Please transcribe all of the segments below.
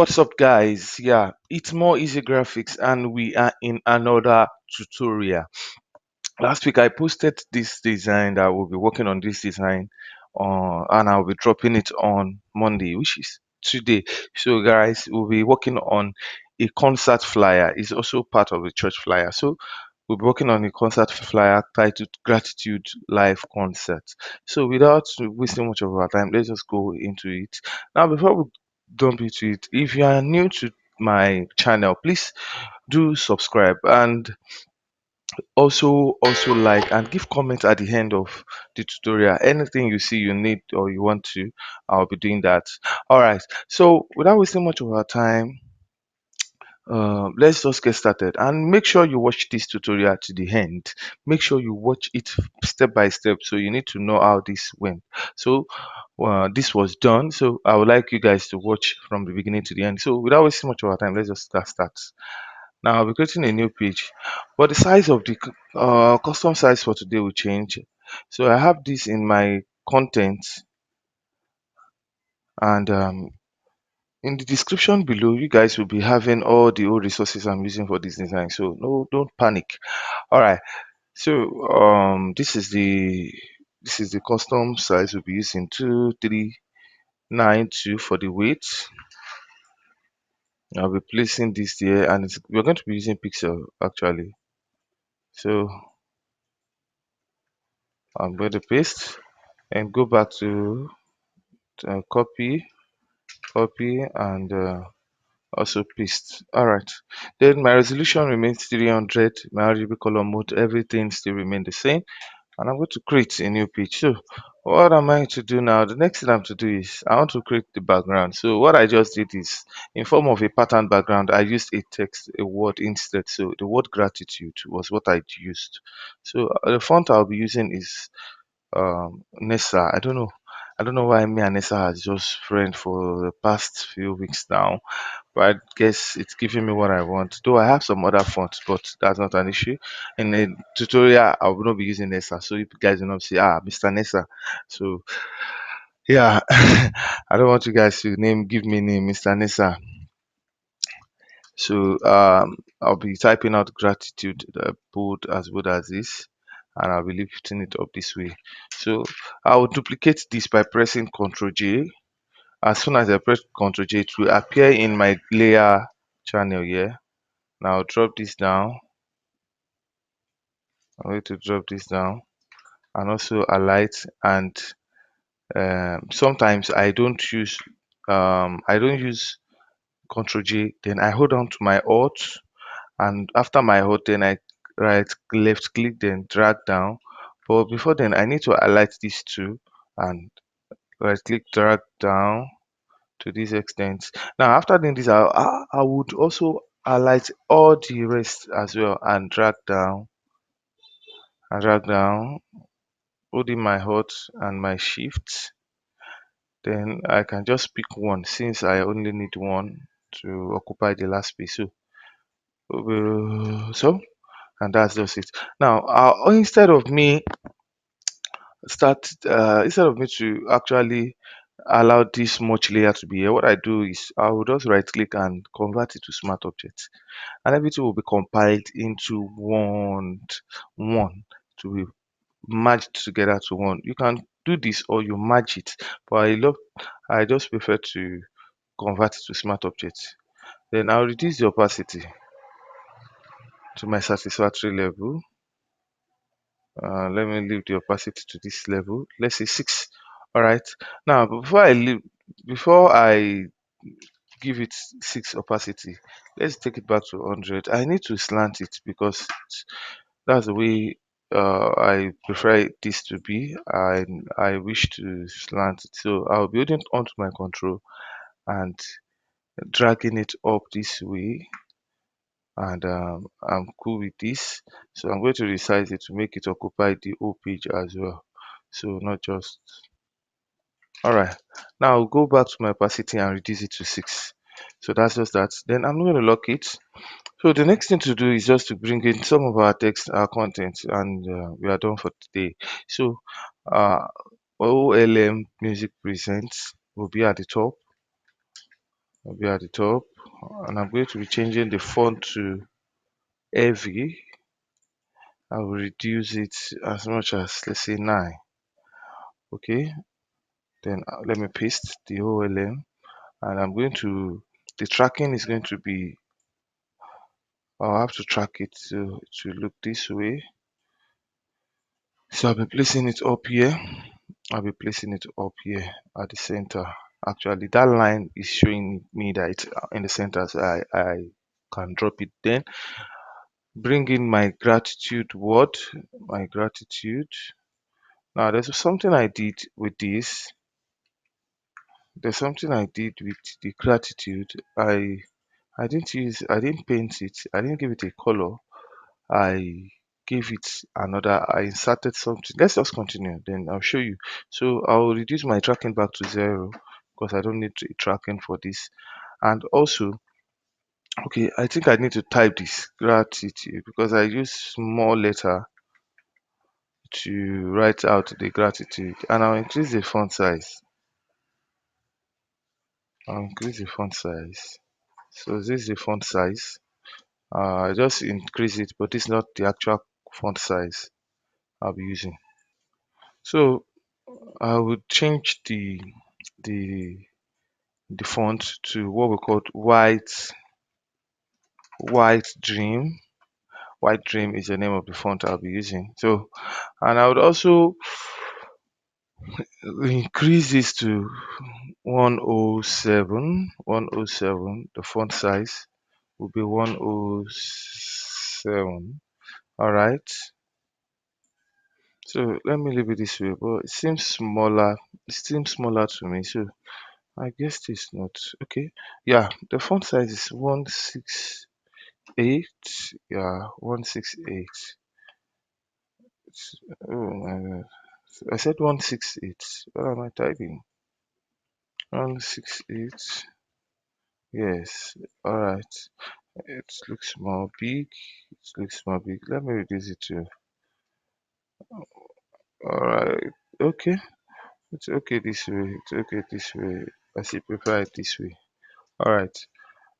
What's up, guys? Yeah, it's more easy graphics, and we are in another tutorial. Last week, I posted this design that we'll be working on this design, and I'll be dropping it on Monday, which is today. So, guys, we'll be working on a concert flyer. It's also part of the church flyer. So, we'll be working on a concert flyer titled "Gratitude Live Concert." So, without wasting much of our time, let's just go into it. Now, before we jump into it, if you are new to my channel, please do subscribe, and also like and give comments at the end of the tutorial. Anything you see you need or you want to, I'll be doing that. All right, so without wasting much of our time, let's just get started, and make sure you watch this tutorial to the end. Make sure you watch it step by step, so you need to know how this went. So this was done, so I would like you guys to watch from the beginning to the end. So without wasting much of our time, let's just start. Now I'll be creating a new page, but the size of the custom size for today will change. So I have this in my content, and in the description below, you guys will be having all the old resources I'm using for this design. So no, don't panic. All right. So this is the custom size we'll be using 2392 for the weight. I'll be placing this there, and we're going to be using pixel actually. So I'm going to paste and go back to copy, and also paste. All right, then my resolution remains 300. My RGB color mode, everything still remain the same, and I'm going to create a new page. So what am I to do now? The next thing I'm to do is I want to create the background. So what I just did is, in form of a pattern background, I used a text, a word instead. So the word gratitude was what I used. So the font I'll be using is Nessa. I don't know why me and Nessa has just friend for the past few weeks now, but I guess it's giving me what I want. Though I have some other fonts, but that's not an issue. In the tutorial, I will not be using Nessa, so you guys will not say, Mr. Nessa. So yeah, I don't want you guys to give me name Mr. Nessa. So I'll be typing out gratitude bold as this, and I'll be lifting it up this way. So I'll duplicate this by pressing Ctrl J. As soon as I press Ctrl J, it will appear in my layer channel here. Now I'll drop this down. I'm going to drop this down, and also a light. And sometimes I don't use Ctrl J. Then I hold on to my Alt, and after my hold, then I left click, then drag down. But before then, I need to highlight these two and right click, drag down to this extent. Now after doing this, I would also highlight all the rest as well, and drag down, holding my Alt and my Shift. Then I can just pick one, since I only need one to occupy the last space. So and that's just it. Now instead of me to actually allow this much layer to be here, what I do is I will just right click and convert it to smart object, and everything will be compiled into one to be merged together to one. You can do this or you merge it, but I just prefer to convert it to smart object. Then I'll reduce the opacity to my satisfactory level. Let me leave the opacity to this level. Let's say 6. All right. Now, before I give it 6 opacity, let's take it back to 100. I need to slant it because that's the way I prefer this to be. I wish to slant it, so I'll be holding onto my control and dragging it up this way, and I'm cool with this. So I'm going to resize it to make it occupy the whole page as well, so not just. All right, now I'll go back to my opacity and reduce it to 6. So that's just that. Then I'm going to lock it. So the next thing to do is just to bring in some of our text, our content, and we are done for today. So uh, OLM Music Presents will be at the top. I'll be at the top, and I'm going to be changing the font to heavy. I will reduce it as much as, let's say, 9. Okay, then let me paste the OLM, and I'm going to, the tracking is going to be, I'll have to track it to look this way. So I'll be placing it up here. I'll be placing it up here at the center. Actually, that line is showing me that it's in the center, so I can drop it. Then bring in my gratitude word, my gratitude. Now, there's something I did with this. There's something I did with the gratitude. I didn't paint it. I didn't give it a color. I gave it another, I inserted something. Let's just continue, then I'll show you. So I'll reduce my tracking back to 0 because I don't need tracking for this. And also, okay, I think I need to type this gratitude because I use small letter to write out the gratitude, and I'll increase the font size. I'll increase the font size. So this is the font size. I just increase it, but this is not the actual font size I'll be using. So I would change the the font to what we call white dream. White dream is the name of the font I'll be using. So, and I would also increase this to 107. 107. The font size will be 107. All right. So let me leave it this way, but it seems smaller. It seems smaller to me. So I guess it's not okay. Yeah, the font size is 168. Yeah, 168. Oh my god. I said 168. What am I typing? 168. Yes. Alright. It looks more big. It looks more big. Let me reduce it to. Alright. Okay. It's okay this way. It's okay this way. I see prefer it this way. Alright.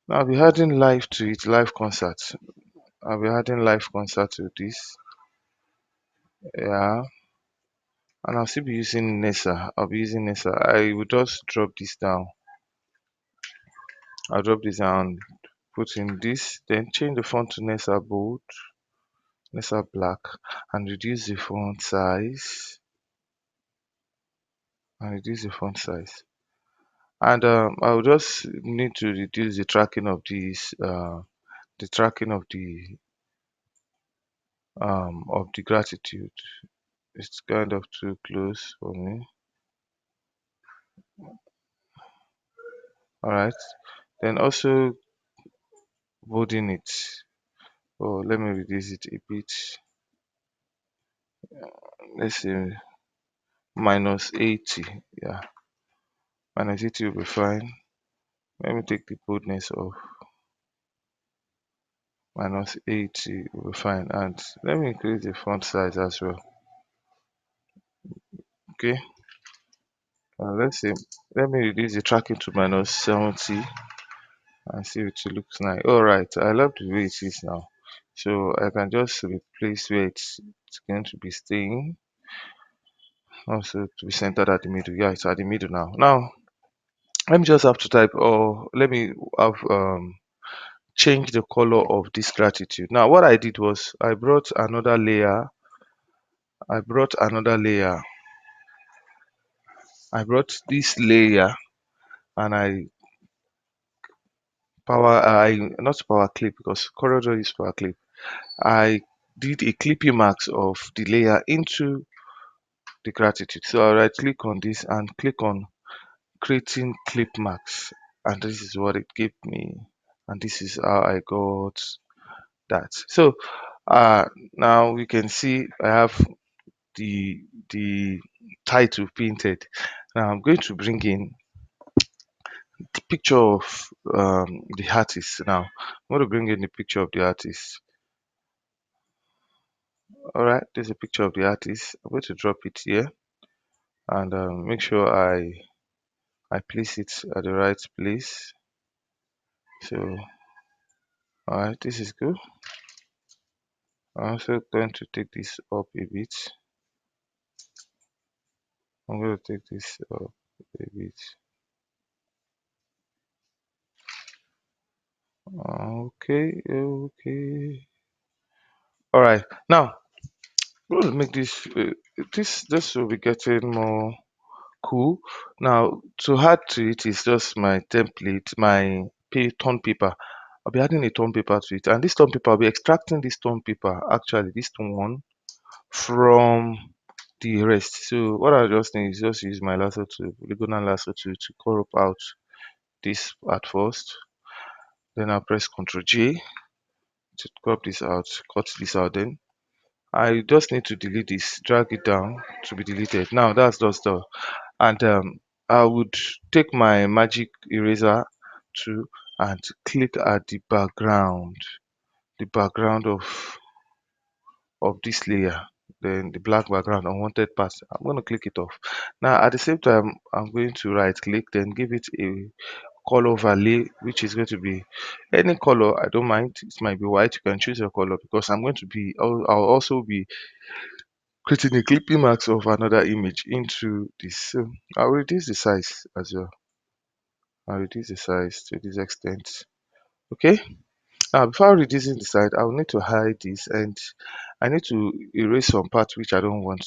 Now I'll be adding live to it, live concert. I'll be adding live concert to this. Yeah. And I'll still be using Nessa. I'll be using Nessa. I will just drop this down. I'll drop this down, put in this, then change the font to Nessa bold, Nessa black, and reduce the font size. And reduce the font size. And I'll just need to reduce the tracking of these, the tracking of the gratitude. It's kind of too close for me. All right. Then also bolding it. Oh, let me reduce it a bit. Let's say -80. Yeah, -80 will be fine. Let me take the boldness off. -80 will be fine. And let me increase the font size as well. Okay. Let's say, let me reduce the tracking to -70 and see if it looks nice. All right. I love the way it is now. So I can just replace where it's going to be staying. Also to be centered at the middle. Yeah, it's at the middle now. Now, let me just have to type, or let me have change the color of this gratitude. Now what I did was I brought another layer. I brought this layer, and I not power clip because corridor is power clip. I did a clipping marks of the layer into the gratitude. So I right click on this and click on creating clip marks, and this is what it gave me, and this is how I got that. So uh now we can see I have the title painted. Now I'm going to bring in the picture of the artist. Now I'm going to bring in the picture of the artist. All right, there's a picture of the artist. I'm going to drop it here, and make sure I place it at the right place. So all right, this is good. I'm also going to take this up a bit. I'm going to take this up a bit. Okay, okay. All right. Now we'll make this. This will be getting more cool. Now to add to it is just my template, my tone paper. I'll be adding a tone paper to it, and this tone paper, I'll be extracting this tone paper. Actually, this one from the rest. So what I just need is just use my lasso tool, polygonal lasso tool, to crop out this at first. Then I'll press Ctrl J to crop this out, cut this out. Then I just need to delete this, drag it down to be deleted. Now that's just the, and I would take my magic eraser tool and click at the background of this layer, then the black background, unwanted part. I'm going to click it off. Now at the same time, I'm going to right click, then give it a color overlay, which is going to be any color. I don't mind, it might be white. You can choose your color, because I'm going to be, I'll also be creating a clipping marks of another image into this. So I'll reduce the size as well. I'll reduce the size to this extent. Okay. Now before reducing the size, I'll need to hide this, and I need to erase some parts which I don't want.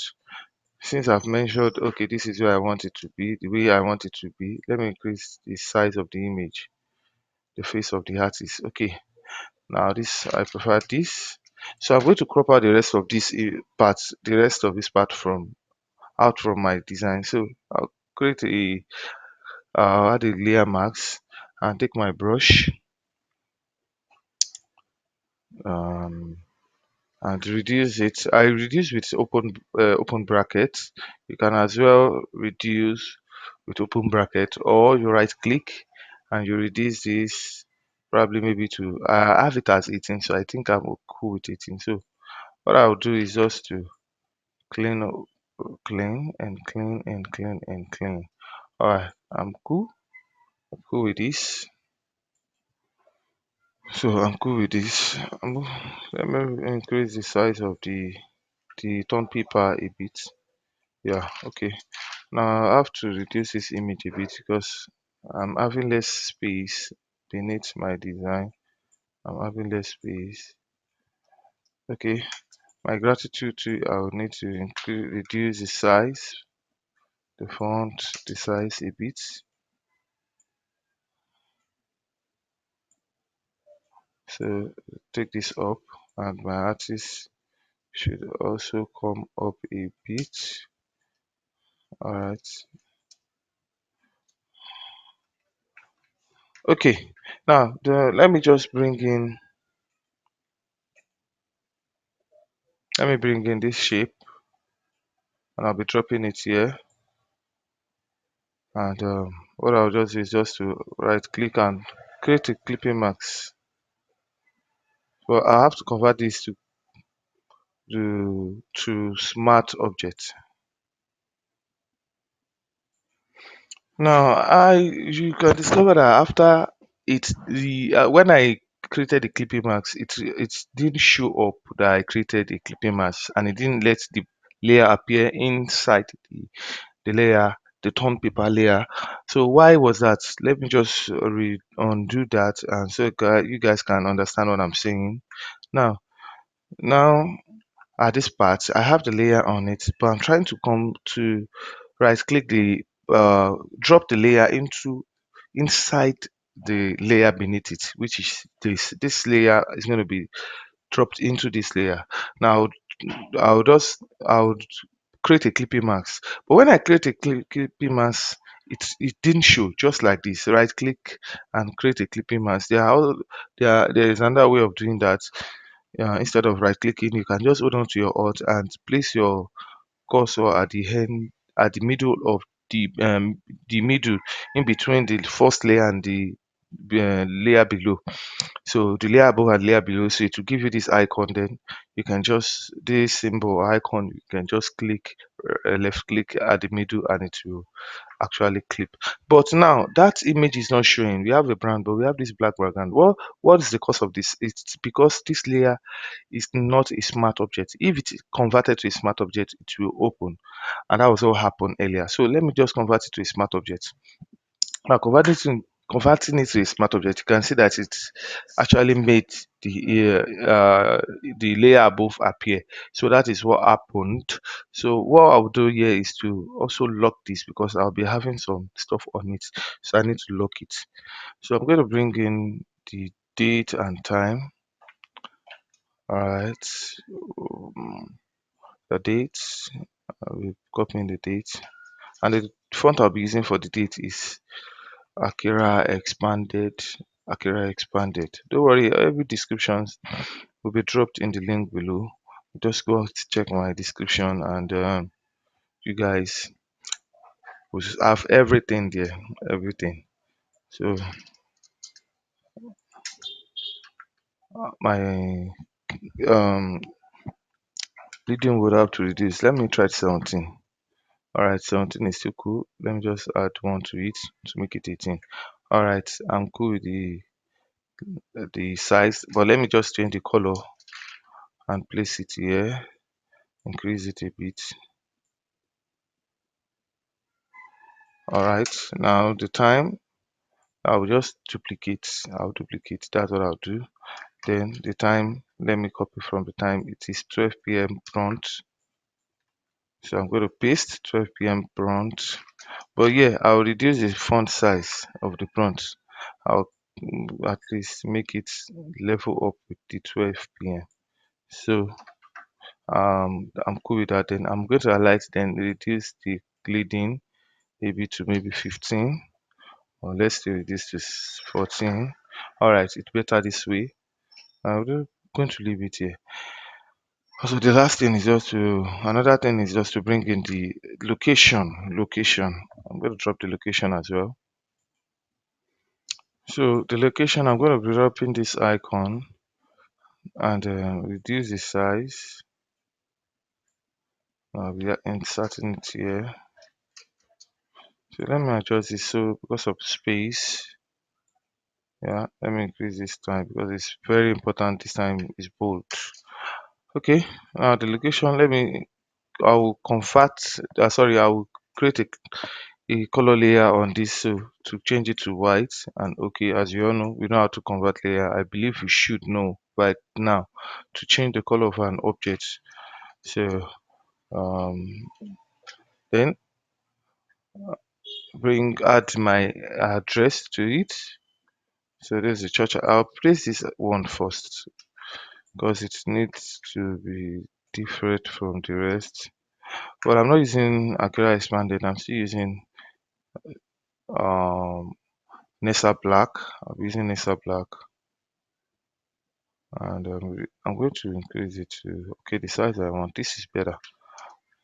Since I've mentioned, okay, this is where I want it to be, the way I want it to be, let me increase the size of the image, the face of the artist. Okay, now this, I prefer this. So I'm going to crop out the rest of this part, the rest of this part from out from my design. So I'll create a, add a layer mask and take my brush, um, and reduce it. I reduce with open brackets. You can as well reduce with open bracket, or you right click and you reduce this, probably maybe to, I have it as 18, so I think I'm cool with 18. So what I'll do is just to clean clean and clean and clean and clean. All right, I'm cool. I'm cool with this. So I'm cool with this. Let me increase the size of the tone paper a bit. Yeah, okay. Now I have to reduce this image a bit, because I'm having less space beneath my design. I'm having less space. Okay, my gratitude too, I will need to reduce the size, the font, the size a bit. So take this up, and my artist should also come up a bit. All right. Okay. Now let me just bring in. Let me bring in this shape, and I'll be dropping it here. And what I'll just do is just to right click and create a clipping mask. But I have to convert this to smart object. Now you can discover that after it, the when I created the clipping mask, it didn't show up that I created a clipping mask, and it didn't let the layer appear inside the layer, the tone paper layer. So why was that? Let me just undo that, and so you guys can understand what I'm saying. Now now at this part, I have the layer on it, but I'm trying to come to right click the, drop the layer into inside the layer beneath it, which is this layer is going to be dropped into this layer. Now I would create a clipping mask, but when I create a clipping mask, it didn't show, just like this. Right click and create a clipping mask. There is another way of doing that. Instead of right clicking, you can just hold on to your alt and place your cursor at the end, at the middle of the middle, in between the first layer and layer below. So the layer above and layer below, so it will give you this icon. Then you can just, this symbol icon, you can just click, left click at the middle, and it will actually clip. But now that image is not showing. We have a brand, but we have this black background. Well, what is the cause of this? It's because this layer is not a smart object. If it is converted to a smart object, it will open, and that was what happened earlier. So let me just convert it to a smart object. Now converting it to a smart object, you can see that it's actually made the layer above appear. So that is what happened. So what I'll do here is to also lock this, because I'll be having some stuff on it. So I need to lock it. So I'm going to bring in the date and time. All right. The date. We'll copy in the date. And the font I'll be using for the date is Akira expanded. Akira expanded. Don't worry, every descriptions will be dropped in the link below. Just go out to check my description, and you guys will have everything there. Everything. So my um leading would have to reduce. Let me try 17. All right, 17 is still cool. Let me just add one to it to make it 18. All right, I'm cool with the size, but let me just change the color and place it here. Increase it a bit. All right, now the time, I'll just duplicate. I'll duplicate. That's what I'll do. Then the time, let me copy from the time. It is 12 p.m. prompt. So I'm going to paste 12 p.m. prompt. But yeah, I'll reduce the font size of the prompt. I'll at least make it level up with the 12 p.m. So I'm cool with that. Then I'm going to highlight, then reduce the grading maybe to maybe 15, or let's still reduce to 14. All right, it's better this way. I'm going to leave it here. So the last thing is just to, another thing is just to bring in the location. I'm going to drop the location as well. So the location, I'm going to be dropping this icon, and reduce the size. We are inserting it here. So let me adjust this. So because of space, yeah, let me increase this time because it's very important. This time is bold. Okay, the location, I will convert, sorry, I will create a color layer on this, so to change it to white. And okay, as you all know, we know how to convert layer. I believe you should know right now to change the color of an object. So um, then add my address to it. So there's the church. I'll place this one first because it needs to be different from the rest. But I'm not using Akira expanded. I'm still using um Nessa Black. I'm using Nessa Black, and I'm going to increase it to, okay, the size I want. This is better.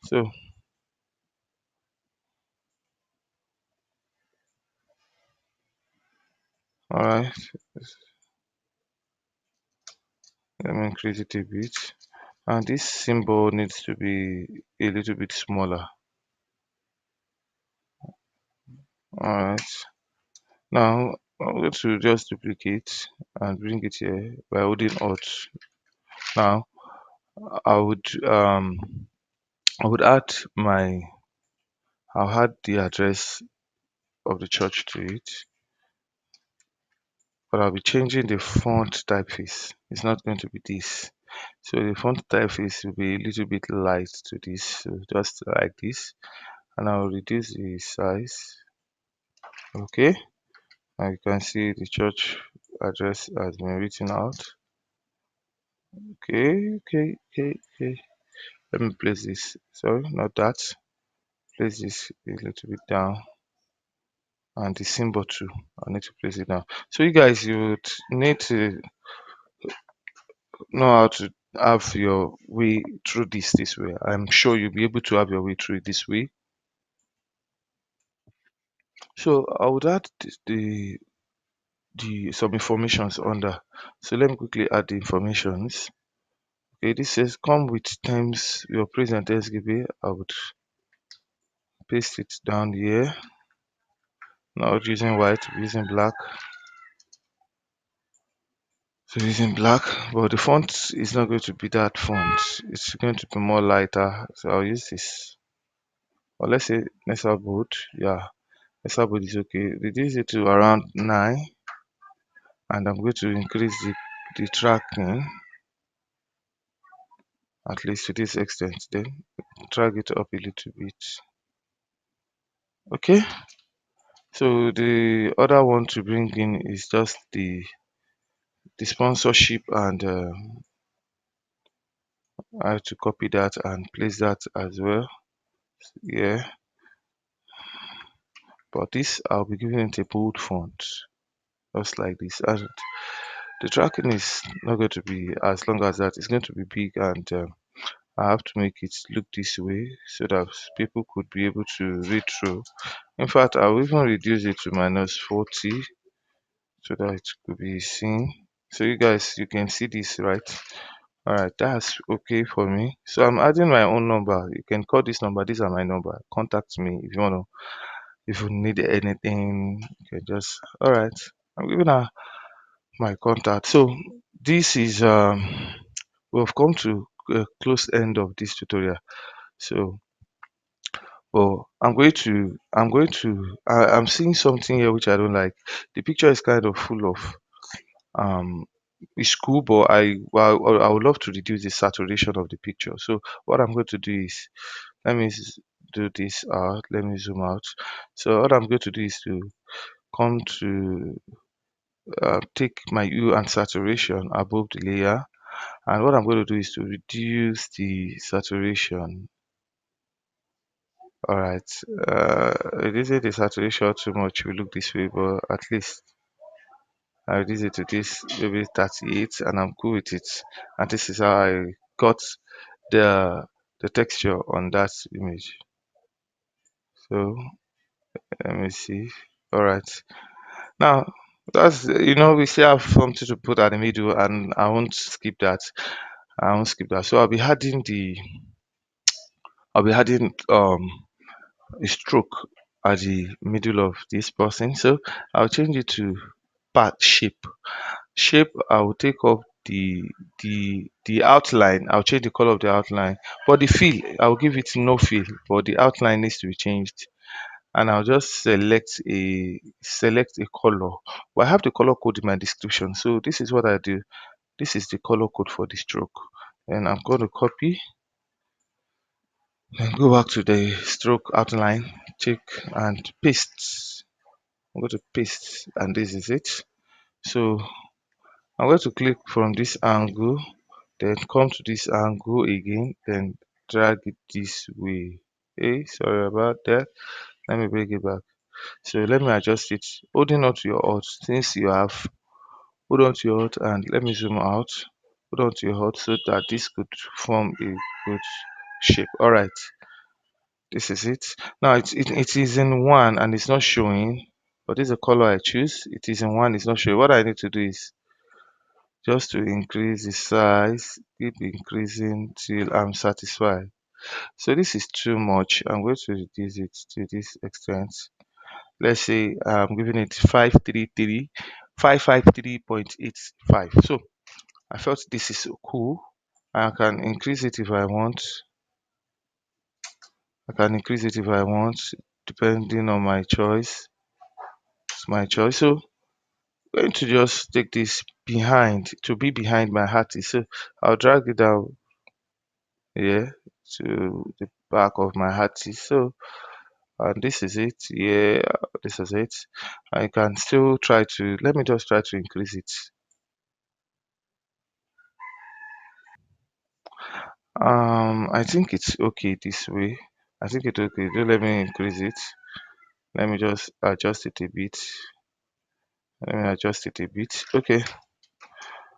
So all right, let me increase it a bit. And this symbol needs to be a little bit smaller. All right. Now I'm going to just duplicate and bring it here by holding Alt. Now I would um I would add my I'll add the address of the church to it, but I'll be changing the font typeface. It's not going to be this. So the font typeface will be a little bit light to this, so just like this, and I'll reduce the size. Okay, now you can see the church address has been written out. Okay. Let me place this. Sorry, not that. Place this a little bit down, and the symbol too. I need to place it down. So you guys, you would need to know how to have your way through this way. I'm sure you'll be able to have your way through it this way. So I would add the some informations under. So let me quickly add the informations. Okay, this says come with times your present SGB. I would paste it down here. Not using white, using black. So using black, but the font is not going to be that font. It's going to be more lighter. So I'll use this. Or let's say Nessa bold. Yeah, Nessa bold is okay. Reduce it to around 9, and I'm going to increase the tracking at least to this extent. Then drag it up a little bit. Okay. So the other one to bring in is just the sponsorship, and I have to copy that and place that as well. Yeah, but this I'll be giving it a bold font, just like this. And the tracking is not going to be as long as that. It's going to be big, and I have to make it look this way so that people could be able to read through. In fact, I'll even reduce it to -40 so that it could be seen. So you guys, you can see this, right? All right, that's okay for me. So I'm adding my own number. You can call this number. These are my number. Contact me if you want to. If you need anything, you can just. All right. I'm giving her my contact. So this is we've come to a close end of this tutorial. So, well, I'm seeing something here which I don't like. The picture is kind of full of um it's cool, but I would love to reduce the saturation of the picture. So what I'm going to do is, let me do this out. Let me zoom out. So what I'm going to do is to come to take my hue and saturation above the layer, and what I'm going to do is to reduce the saturation. All right, reducing the saturation too much will look this way, but at least I reduce it to this maybe 38, and I'm cool with it. And this is how I got the the texture on that image. So let me see. All right, now that's, we still have something to put at the middle, and I won't skip that. I won't skip that. So I'll be adding a stroke at the middle of this person. So I'll change it to part shape. Shape, I will take up the outline. I'll change the color of the outline, but the fill, I'll give it no fill, but the outline needs to be changed. And I'll just select a color. But I have the color code in my description, so this is what I do. This is the color code for the stroke, and I'm going to copy and go back to the stroke outline, check and paste. I'm going to paste, and this is it. So I'm going to click from this angle, then come to this angle again, then drag it this way. Hey, sorry about that. Let me bring it back. So let me adjust it. Holding on to your alt, since you have, hold on to your alt, and let me zoom out. Hold on to your alt so that this could form a good shape. All right, this is it. Now it is in one and it's not showing, but this is the color I choose. It is in one, it's not showing. What I need to do is just to increase the size, keep increasing till I'm satisfied. So this is too much. I'm going to reduce it to this extent. Let's say I'm giving it 553.85. So I felt this is cool. I can increase it if I want. I can increase it if I want, depending on my choice. It's my choice. So I'm going to just take this behind, to be behind my artist. So I'll drag it down here to the back of my artist. So and this is it. Yeah, this is it. I can still try to, let me just try to increase it. I think it's okay this way. I think it's okay. Don't let me increase it. Let me just adjust it a bit. Let me adjust it a bit. Okay.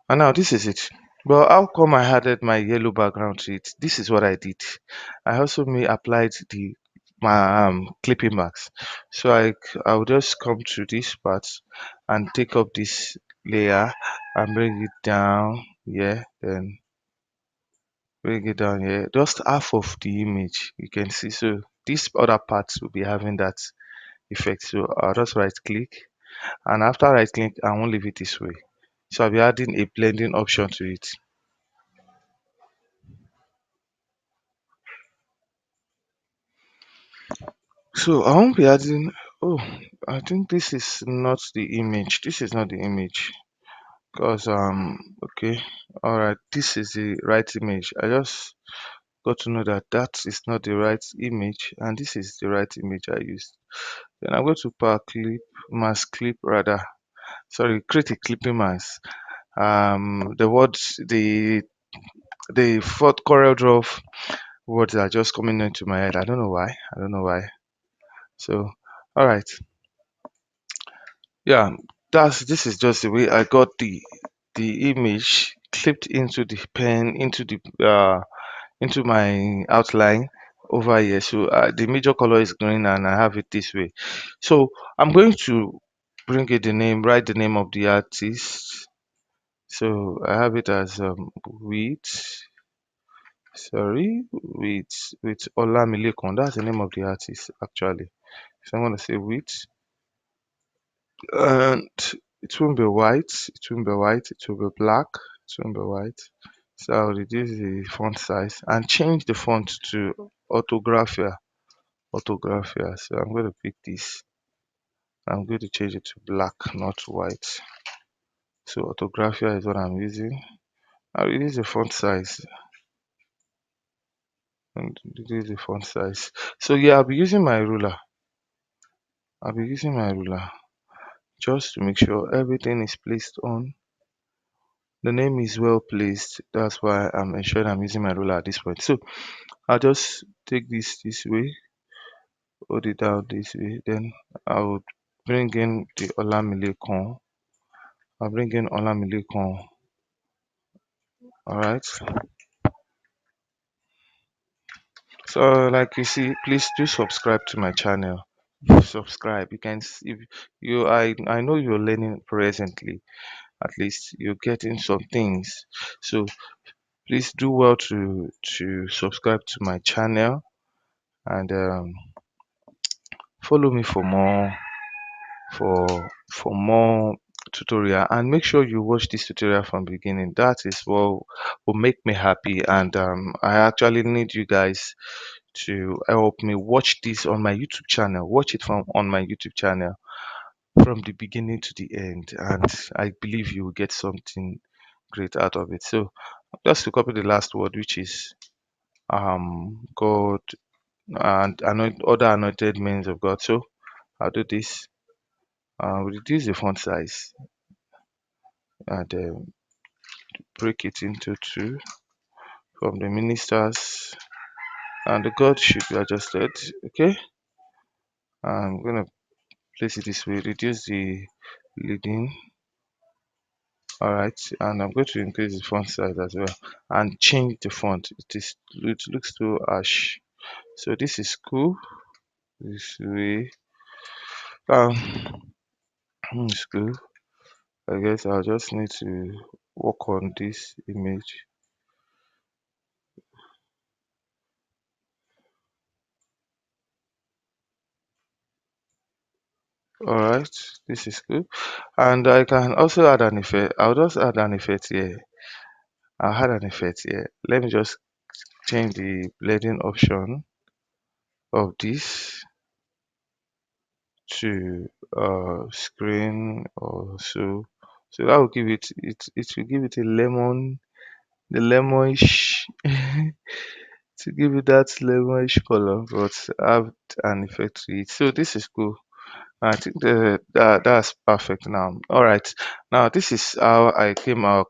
And now this is it. Well, how come I added my yellow background to it? This is what I did. I also applied my clipping marks. So I will just come to this part and take up this layer and bring it down here, then bring it down here, just half of the image you can see. So this other parts will be having that effect. So I'll just right click, and after right click I won't leave it this way. So I'll be adding a blending option to it. So I won't be adding, oh, I think this is not the image. This is not the image. Because okay, all right, this is the right image. I just got to know that that is not the right image, and this is the right image I used. Then I'm going to power clip, mask clip rather. Sorry, create a clipping mask. The words, the fourth Corel Draw words are just coming into my head. I don't know why. I don't know why. So, all right, yeah, that's this is just the way I got the image clipped into the pen, into my outline over here. So the major color is green and I have it this way. So I'm going to bring it the name, write the name of the artist. So I have it as with Olamilekon. That's the name of the artist actually. So I'm going to say with, and it won't be white, it won't be white, it will be black, it won't be white. So I'll reduce the font size and change the font to orthographia. So I'm going to pick this. I'm going to change it to black, not white. So orthographia is what I'm using. I'll reduce the font size and reduce the font size. So yeah, I'll be using my ruler. I'll be using my ruler just to make sure everything is placed on. The name is well placed. That's why I'm ensuring I'm using my ruler at this point. So I'll just take this way, hold it down this way. Then I would bring in the Olamilekon. I'll bring in Olamilekon. Alright. So like you see, please do subscribe to my channel. If you subscribe, you can see, if you I know you're learning presently. At least you're getting some things. So please do well to subscribe to my channel and follow me for more tutorial, and make sure you watch this tutorial from beginning. That is what will make me happy, and I actually need you guys to help me watch this on my YouTube channel. Watch it from on my YouTube channel from the beginning to the end, and I believe you will get something great out of it. So just to copy the last word, which is God and other anointed means of God. So I'll do this. Reduce the font size and break it into two from the ministers, and the God should be adjusted. Okay, I'm gonna place it this way, reduce the leading. All right, and I'm going to increase the font size as well and change the font. It looks too harsh, so this is cool. This way, um it's cool. I guess I'll just need to work on this image. All right, this is good, and I can also add an effect. I'll just add an effect here. I'll add an effect here. Let me just change the blending option of this to screen or so. So that will give it will give it a the lemonish to give it that lemonish color, but add an effect to it. So this is cool. I think that's perfect now. All right. Now this is how I came out.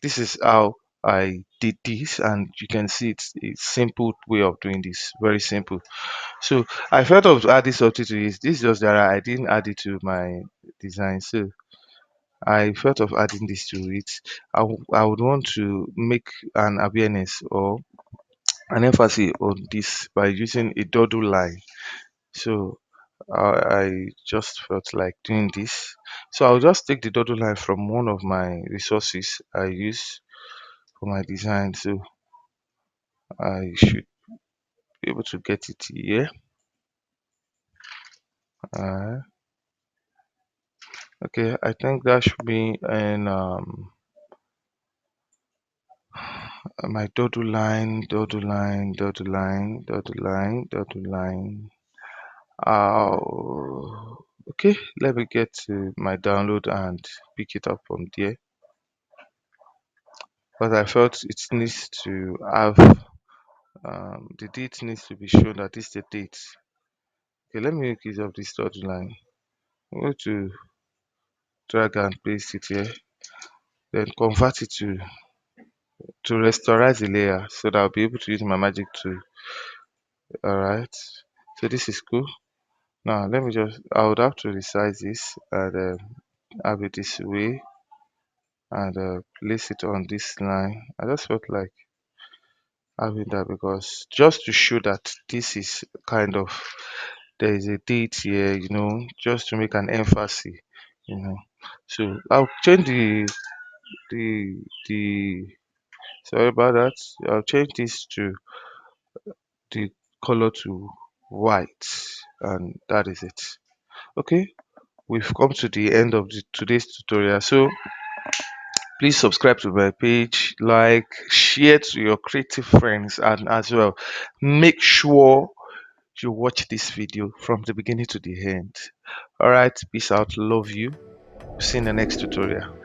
This is how I did this, and you can see it's a simple way of doing this. Very simple. So I felt of adding something to this. This is just that I didn't add it to my design. So I felt of adding this to it. I would want to make an awareness, or an emphasis on this by using a dotted line. So I just felt like doing this. So I'll just take the dotted line from one of my resources I use for my design. So I should be able to get it here. Uh, okay, I think that should be in my dotted line, dotted line, dotted line, dotted line, dotted line. Okay, let me get to my download and pick it up from there. But I felt it needs to have the date needs to be shown that this is the date. Okay, let me make use of this dotted line. I'm going to drag and paste it here, then convert it to rasterize the layer so that I'll be able to use my magic tool. Alright, so this is cool. Now let me just, I would have to resize this and have it this way and place it on this line. I just felt like having that because just to show that this is kind of, there is a date here, just to make an emphasis, you know. So I'll change the the sorry about that. I'll change this to the color to white, and that is it. Okay, we've come to the end of today's tutorial. So please subscribe to my page, like, share to your creative friends, and as well, make sure you watch this video from the beginning to the end. All right, peace out. Love you. See you in the next tutorial.